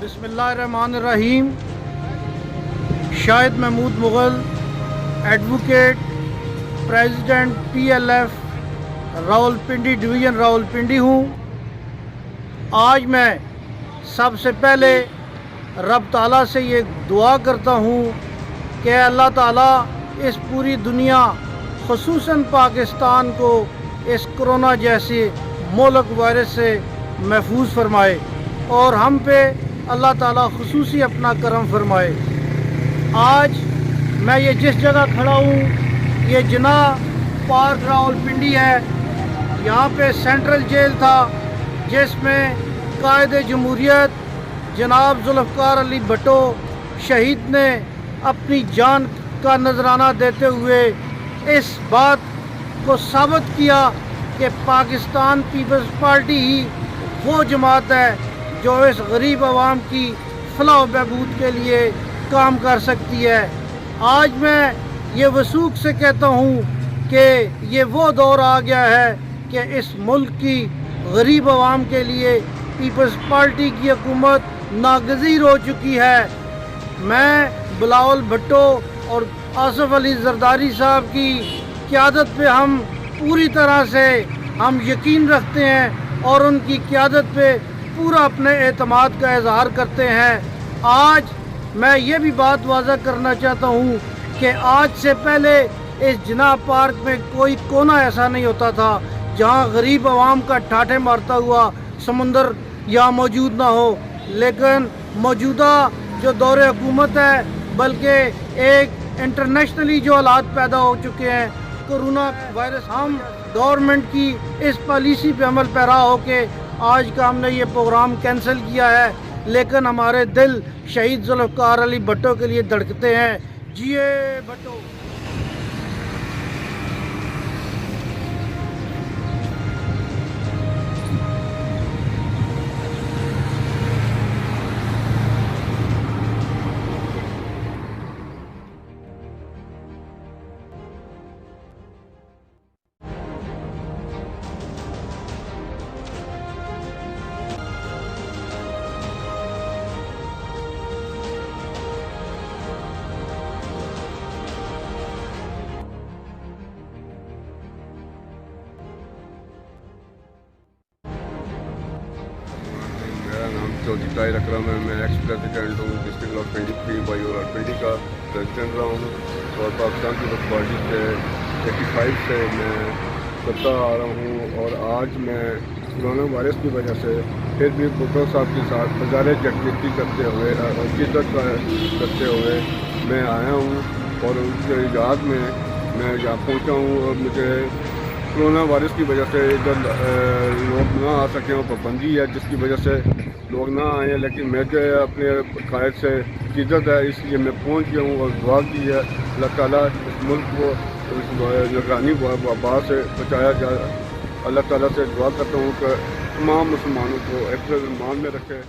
बिस्मिल्लाहिर्रहमानिर्रहीम। Shahid Mahmood Mughal, advocate, president PLF Rawalpindi division Rawalpindi हूँ। आज मैं सबसे पहले रब ताला से ये दुआ करता हूँ कि अल्लाह ताला इस पूरी दुनिया ख़ुसूसन पाकिस्तान को इस कोरोना जैसे मुल्क वायरस से महफूज फरमाए और हम पे अल्लाह ताला ख़ुसूसी अपना करम फरमाए। आज मैं ये जिस जगह खड़ा हूँ ये जिना पार्क रावलपिंडी है। यहाँ पे सेंट्रल जेल था जिसमें कायदे जमहूरियत जनाब जुल्फ़िकार अली भुट्टो शहीद ने अपनी जान का नजराना देते हुए इस बात को साबित किया कि पाकिस्तान पीपल्स पार्टी ही वो जमात है जो इस गरीब आवाम की फलाह बहबूद के लिए काम कर सकती है। आज मैं ये वसूख से कहता हूँ कि ये वो दौर आ गया है कि इस मुल्क की गरीब आवाम के लिए पीपल्स पार्टी की हुकूमत नागज़ीर हो चुकी है। मैं बिलावल भुट्टो और आसिफ अली जरदारी साहब की क़यादत पे हम पूरी तरह से हम यकीन रखते हैं और उनकी क़यादत पे पूरा अपने एतमाद का इजहार करते हैं। आज मैं ये भी बात वाज़ा करना चाहता हूँ कि आज से पहले इस जिना पार्क में कोई कोना ऐसा नहीं होता था जहाँ गरीब आवाम का ठाठे मारता हुआ समुंदर यहाँ मौजूद ना हो। लेकिन मौजूदा जो दौरे हुकूमत है बल्कि एक इंटरनेशनली जो हालात पैदा हो चुके हैं कोरोना वायरस, हम गवर्नमेंट की इस पॉलिसी पे अमल पैरा हो के आज का हमने ये प्रोग्राम कैंसिल किया है। लेकिन हमारे दिल शहीद जुल्फ़िकार अली भुट्टो के लिए धड़कते हैं। जिए भुट्टो। चौधरी ताहिर अकरम है। मैं एक्स प्रेसिडेंट हूँ district Rawalpindi free by Rawalpindi का प्रेसिडेंट रहा हूँ और पाकिस्तान पीपल्स पार्टी से 85 से मैं सत्ता आ रहा हूँ। और आज मैं कोरोना वायरस की वजह से फिर भी भुट्टो साहब के साथ हज़ारे यकजहती करते हुए और इज्जत करते हुए मैं आया हूँ और उनके याद में मैं यहाँ पहुँचा हूँ। और मुझे कोरोना वायरस की वजह से इधर लोग ना आ सकें और पाबंदी है जिसकी वजह से लोग ना आए, लेकिन मैं जो है अपने कायद से इज्जत है इसलिए मैं पहुंच गया हूँ और दुआ की है अल्लाह ताला इस मुल्क को इस निगरानी वबा से बचाया जाए। अल्लाह ताला से दुआ करता हूँ कि तमाम मुसलमानों को हिफ्ज़-ए-ईमान में रखे।